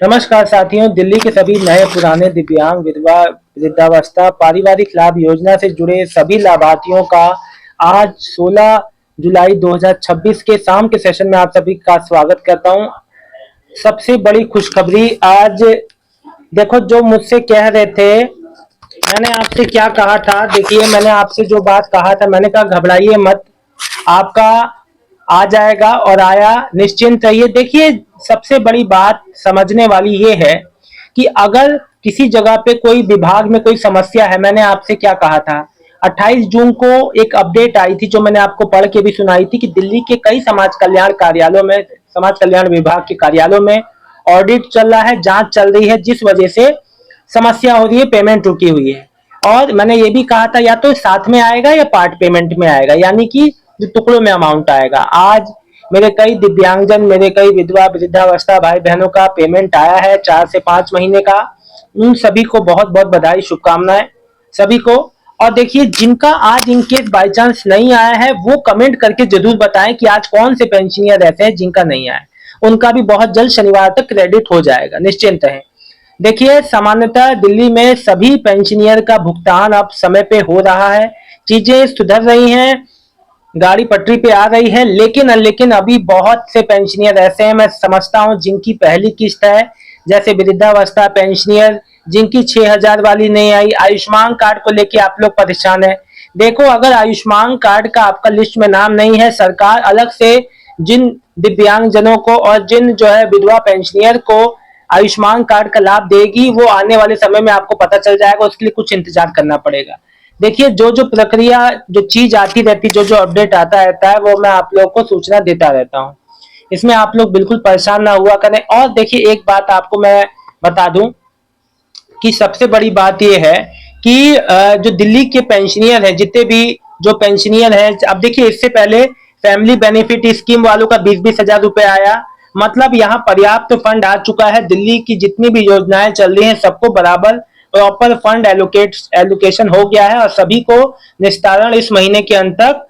नमस्कार साथियों, दिल्ली के सभी नए पुराने दिव्यांग विधवा वृद्धावस्था पारिवारिक लाभ योजना से जुड़े सभी लाभार्थियों का आज 16 जुलाई 2026 के शाम के सेशन में आप सभी का स्वागत करता हूं। सबसे बड़ी खुशखबरी आज देखो, जो मुझसे कह रहे थे, मैंने आपसे क्या कहा था। देखिए, मैंने आपसे जो बात कहा था, मैंने कहा घबराइए मत, आपका आ जाएगा और आया, निश्चिंत रहिए। देखिए, सबसे बड़ी बात समझने वाली ये है कि अगर किसी जगह पे कोई विभाग में कोई समस्या है, मैंने आपसे क्या कहा था, 28 जून को एक अपडेट आई थी जो मैंने आपको पढ़ के भी सुनाई थी कि दिल्ली के कई समाज कल्याण कार्यालयों में, समाज कल्याण विभाग के कार्यालयों में ऑडिट चल रहा है, जांच चल रही है, जिस वजह से समस्या हो रही है, पेमेंट रुकी हुई है। और मैंने ये भी कहा था या तो साथ में आएगा या पार्ट पेमेंट में आएगा, यानी कि जो टुकड़ों में अमाउंट आएगा। आज मेरे कई दिव्यांगजन, मेरे कई विधवा वृद्धावस्था भाई बहनों का पेमेंट आया है 4 से 5 महीने का। उन सभी को बहुत बहुत बधाई, शुभकामनाएं सभी को। और देखिए, जिनका आज इनकेस बाई चांस नहीं आया है, वो कमेंट करके जरूर बताएं कि आज कौन से पेंशनियर ऐसे हैं जिनका नहीं आया है। उनका भी बहुत जल्द शनिवार तक क्रेडिट हो जाएगा, निश्चिंत रहें। देखिए, सामान्यतः दिल्ली में सभी पेंशनियर का भुगतान अब समय पे हो रहा है, चीजें सुधर रही हैं, गाड़ी पटरी पे आ रही है। लेकिन अभी बहुत से पेंशनियर ऐसे हैं, मैं समझता हूं, जिनकी पहली किस्त है, जैसे वृद्धावस्था पेंशनियर जिनकी 6,000 वाली नहीं आई। आयुष्मान कार्ड को लेके आप लोग परेशान है। देखो, अगर आयुष्मान कार्ड का आपका लिस्ट में नाम नहीं है, सरकार अलग से जिन दिव्यांगजनों को और जिन जो है विधवा पेंशनियर को आयुष्मान कार्ड का लाभ देगी, वो आने वाले समय में आपको पता चल जाएगा। उसके लिए कुछ इंतजार करना पड़ेगा। देखिए, जो प्रक्रिया, जो चीज आती रहती, जो अपडेट आता रहता है, वो मैं आप लोग को सूचना देता रहता हूँ। इसमें आप लोग बिल्कुल परेशान ना हुआ करें। और देखिए, एक बात आपको मैं बता दूं कि सबसे बड़ी बात यह है कि जो दिल्ली के पेंशनियर है, जितने भी जो पेंशनियर है, अब देखिए, इससे पहले फैमिली बेनिफिट स्कीम वालों का 20-20 हजार रुपए आया। मतलब यहाँ पर्याप्त फंड आ चुका है। दिल्ली की जितनी भी योजनाएं चल रही हैं, सबको बराबर प्रॉपर फंड एलोकेशन हो गया है और सभी को निस्तारण इस महीने के अंत तक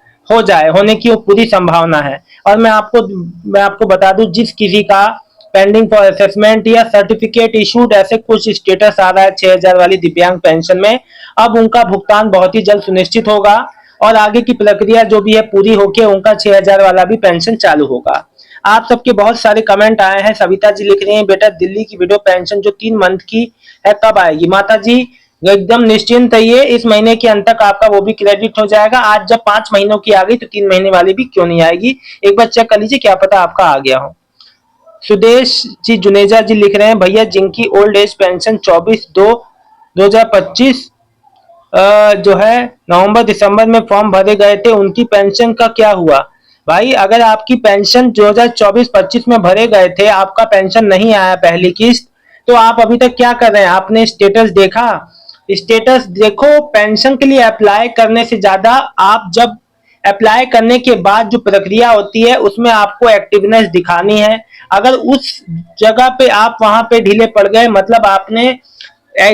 होने की पूरी संभावना है। और मैं आपको बता दूं, जिस किसी का पेंडिंग फॉर असेसमेंट या सर्टिफिकेट इशूड ऐसे कुछ स्टेटस आ रहा है 6,000 वाली दिव्यांग पेंशन में, अब उनका भुगतान बहुत ही जल्द सुनिश्चित होगा और आगे की प्रक्रिया जो भी है पूरी होकर उनका 6,000 वाला भी पेंशन चालू होगा। आप सबके बहुत सारे कमेंट आए हैं। सविता जी लिख रही हैं, बेटा दिल्ली की विडो पेंशन जो 3 मंथ की है कब आएगी? माता जी एकदम निश्चिंत रहिए, इस महीने के अंत तक आपका वो भी क्रेडिट हो जाएगा। आज जब 5 महीनों की आ गई तो 3 महीने वाली भी क्यों नहीं आएगी? एक बार चेक कर लीजिए, क्या पता आपका आ गया हो। सुदेश जी जुनेजा जी लिख रहे हैं, भैया जिनकी ओल्ड एज पेंशन 24/2/2025 जो है नवंबर दिसंबर में फॉर्म भरे गए थे, उनकी पेंशन का क्या हुआ? भाई, अगर आपकी पेंशन 2024-25 में भरे गए थे, आपका पेंशन नहीं आया पहली किस्त, तो आप अभी तक क्या कर रहे हैं? आपने स्टेटस देखा? स्टेटस देखो। पेंशन के लिए अप्लाई करने से ज्यादा आप जब अप्लाई करने के बाद जो प्रक्रिया होती है, उसमें आपको एक्टिवनेस दिखानी है। अगर उस जगह पे आप वहां पे ढीले पड़ गए, मतलब आपने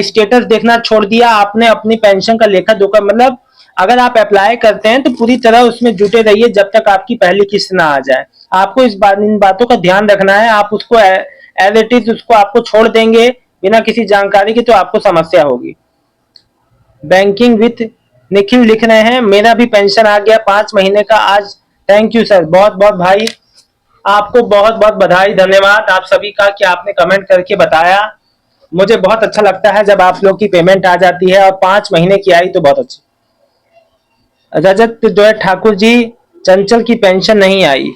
स्टेटस देखना छोड़ दिया, आपने अपनी पेंशन का लेखा जोखा, मतलब अगर आप अप्लाई करते हैं तो पूरी तरह उसमें जुटे रहिए जब तक आपकी पहली किस्त ना आ जाए। आपको इन बातों का ध्यान रखना है। आप उसको एज इट इज उसको आपको छोड़ देंगे बिना किसी जानकारी के, तो आपको समस्या होगी। बैंकिंग विथ निखिल लिख रहे हैं, मेरा भी पेंशन आ गया 5 महीने का आज। थैंक यू सर, बहुत बहुत भाई, आपको बहुत बहुत बधाई, धन्यवाद आप सभी का कि आपने कमेंट करके बताया। मुझे बहुत अच्छा लगता है जब आप लोग की पेमेंट आ जाती है और 5 महीने की आई तो बहुत अच्छी। रजत जो है ठाकुर जी, चंचल की पेंशन नहीं आई।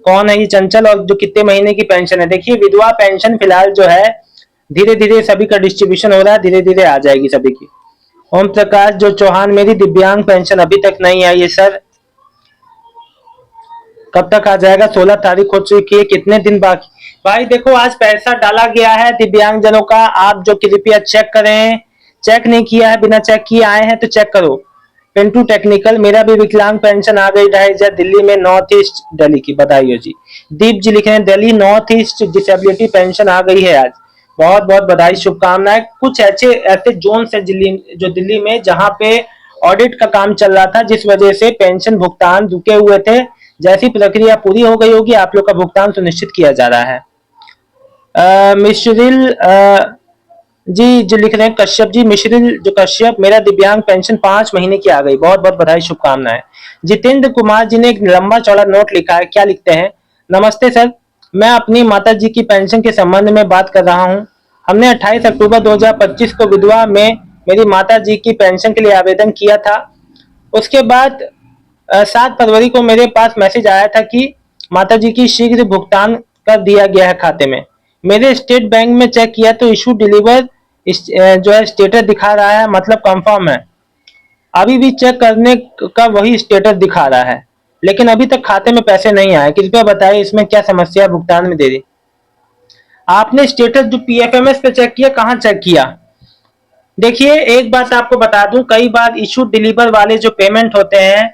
कौन है ये चंचल और जो कितने महीने की पेंशन है? देखिए, विधवा पेंशन फिलहाल जो है धीरे धीरे सभी का डिस्ट्रीब्यूशन हो रहा है, धीरे धीरे आ जाएगी सभी की। ओम प्रकाश जो चौहान, मेरी दिव्यांग पेंशन अभी तक नहीं आई है सर, कब तक आ जाएगा? 16 तारीख हो चुकी है, कितने दिन बाकी? भाई देखो, आज पैसा डाला गया है दिव्यांगजनों का, आप जो कृपया चेक करें। चेक नहीं किया है, बिना चेक किए आए हैं तो चेक करो। पिंटू टेक्निकल, मेरा भी विकलांग पेंशन आ गई 2,500 दिल्ली में, नॉर्थ ईस्ट दिल्ली की, बधाई हो जी। दीप जी लिखे हैं, Delhi north east disability pension आ गई है आज, बहुत बहुत बधाई, शुभकामनाएं। कुछ ऐसे ऐसे जोन है जो दिल्ली में जहां पे ऑडिट का काम चल रहा था, जिस वजह से पेंशन भुगतान रुके हुए थे। जैसी प्रक्रिया पूरी हो गई होगी, आप लोग का भुगतान सुनिश्चित किया जा रहा है। मिश्रिल जी जो लिख रहे हैं, कश्यप जी, मिश्रिल जो कश्यप, मेरा दिव्यांग पेंशन 5 महीने की आ गई, बहुत बहुत बधाई, शुभकामनाएं। जितेंद्र कुमार जी ने एक लंबा चौड़ा नोट लिखा है, क्या लिखते हैं? नमस्ते सर, मैं अपनी माता जी की पेंशन के संबंध में बात कर रहा हूँ। हमने 28 अक्टूबर 2025 को विधवा में मेरी माता जी की पेंशन के लिए आवेदन किया था। उसके बाद 7 फरवरी को मेरे पास मैसेज आया था कि माता जी की शीघ्र भुगतान कर दिया गया है खाते में। मेरे स्टेट बैंक में चेक किया तो इशू डिलीवर जो है स्टेटस दिखा रहा है, मतलब कंफर्म है। अभी भी चेक करने का वही स्टेटस दिखा रहा है, लेकिन अभी तक खाते में पैसे नहीं आए। कृपया बताइए इसमें क्या समस्या है भुगतान में देरी? आपने स्टेटस जो पीएफएमएस पे चेक किया, कहाँ चेक किया? देखिए एक बात आपको बता दूं, कई बार इशू डिलीवर वाले जो पेमेंट होते हैं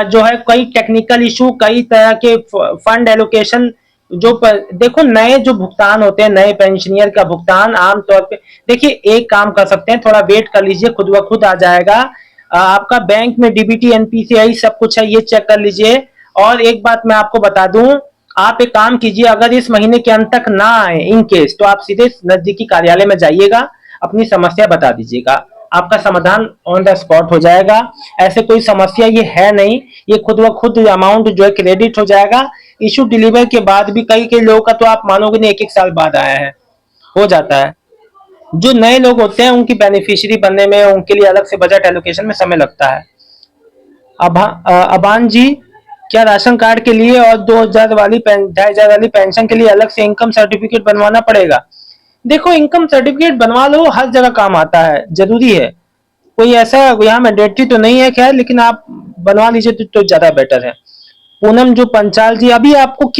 जो है कई टेक्निकल इशू, कई तरह के फंड एलोकेशन देखो नए जो भुगतान होते हैं, नए पेंशनियर का भुगतान आमतौर पे, देखिए एक काम कर सकते हैं, थोड़ा वेट कर लीजिए, खुद ब खुद आ जाएगा। आपका बैंक में डीबीटी एनपीसीआई सब कुछ है, ये चेक कर लीजिए। और एक बात मैं आपको बता दूं, आप एक काम कीजिए, अगर इस महीने के अंत तक ना आए इन केस, तो आप सीधे नजदीकी कार्यालय में जाइएगा, अपनी समस्या बता दीजिएगा, आपका समाधान ऑन द स्पॉट हो जाएगा। ऐसे कोई समस्या ये है नहीं, ये खुद ब खुद अमाउंट जो है क्रेडिट हो जाएगा। इशू डिलीवर के बाद भी कई कई लोगों का तो आप मानोगे नहीं, 1 1 साल बाद आया है, हो जाता है। जो नए लोग होते हैं उनकी बेनिफिशियरी बनने में, उनके लिए अलग से बजट एलोकेशन में समय लगता है। अबान जी, क्या राशन कार्ड के लिए और 2000 वाली 2500 वाली पेंशन के लिए अलग से इनकम सर्टिफिकेट बनवाना पड़ेगा? देखो इनकम सर्टिफिकेट बनवा लो, हर जगह काम आता है, जरूरी है, कोई ऐसा यहाँ मैंडेटरी तो नहीं है खैर, लेकिन आप बनवा लीजिए तो ज्यादा बेटर है। पूनम जो पंचाल जी, अभी आपको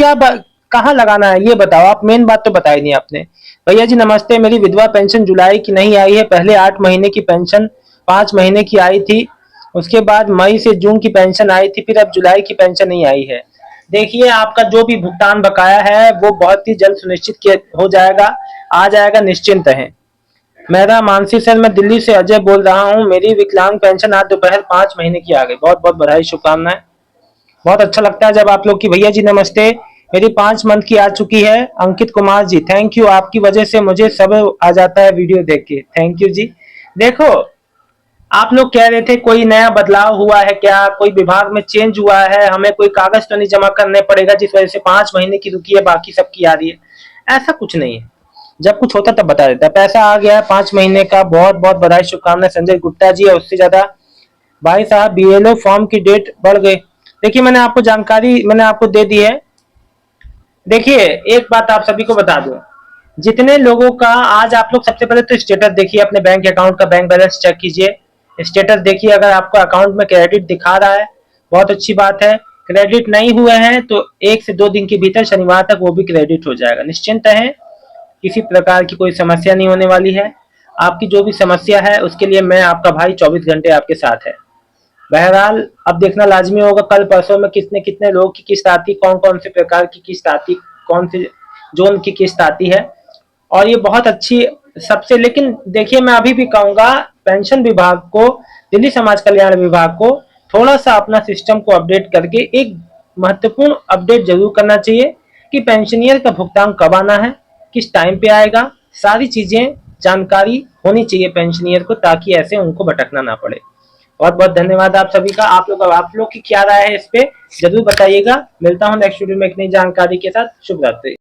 कहाँ लगाना है ये बताओ, आप मेन बात तो बताई नहीं आपने। भैया जी नमस्ते, मेरी विधवा पेंशन जुलाई की नहीं आई है, पहले 8 महीने की पेंशन 5 महीने की आई थी, उसके बाद मई से जून की पेंशन आई थी, फिर अब जुलाई की पेंशन नहीं आई है। देखिए आपका जो भी भुगतान बकाया है वो बहुत ही जल्द सुनिश्चित हो जाएगा, आ जाएगा, निश्चिंत है। मेरा मानसी सर, मैं दिल्ली से अजय बोल रहा हूँ, मेरी विकलांग पेंशन आज दोपहर 5 महीने की आ गई, बहुत बहुत बधाई, शुभकामनाएं। बहुत अच्छा लगता है जब आप लोग की, भैया जी नमस्ते, मेरी 5 मंथ की आ चुकी है। अंकित कुमार जी, थैंक यू, आपकी वजह से मुझे सब आ जाता है वीडियो देख के, थैंक यू जी। देखो आप लोग कह रहे थे कोई नया बदलाव हुआ है क्या, कोई विभाग में चेंज हुआ है, हमें कोई कागज तो नहीं जमा करने पड़ेगा जिस वजह से 5 महीने की रुकी है बाकी सबकी आ रही है? ऐसा कुछ नहीं है, जब कुछ होता तब बता देता। पैसा आ गया है 5 महीने का, बहुत बहुत बधाई, शुभकामनाएं। संजय गुप्ता जी है उससे ज्यादा। भाई साहब बीएलओ फॉर्म की डेट बढ़ गई, देखिए मैंने आपको जानकारी मैंने आपको दे दी है। देखिए एक बात आप सभी को बता दूं, जितने लोगों का आज, आप लोग सबसे पहले तो स्टेटस देखिए, अपने बैंक अकाउंट का बैंक बैलेंस चेक कीजिए, स्टेटस देखिए, अगर आपको अकाउंट में क्रेडिट दिखा रहा है बहुत अच्छी बात है, क्रेडिट नहीं हुए हैं तो 1 से 2 दिन के भीतर शनिवार तक वो भी क्रेडिट हो जाएगा, निश्चिंत है, किसी प्रकार की कोई समस्या नहीं होने वाली है। आपकी जो भी समस्या है उसके लिए मैं आपका भाई 24 घंटे आपके साथ है। बहरहाल अब देखना लाजमी होगा कल परसों में कितने कितने लोग की किस्त आती, कौन कौन से प्रकार की किस्त आती, कौन से जोन की किस्त आती है, और ये बहुत अच्छी सबसे। लेकिन देखिए मैं अभी भी कहूंगा पेंशन विभाग को, दिल्ली समाज कल्याण विभाग को थोड़ा सा अपना सिस्टम को अपडेट करके एक महत्वपूर्ण अपडेट जरूर करना चाहिए कि पेंशनियर का भुगतान कब आना है, किस टाइम पे आएगा, सारी चीजें जानकारी होनी चाहिए पेंशनियर को, ताकि ऐसे उनको भटकना ना पड़े। बहुत बहुत धन्यवाद आप सभी का। आप लोग की क्या राय है इस पे जरूर बताइएगा। मिलता हूँ नेक्स्ट वीडियो में एक नई जानकारी के साथ। शुभ रात्रि।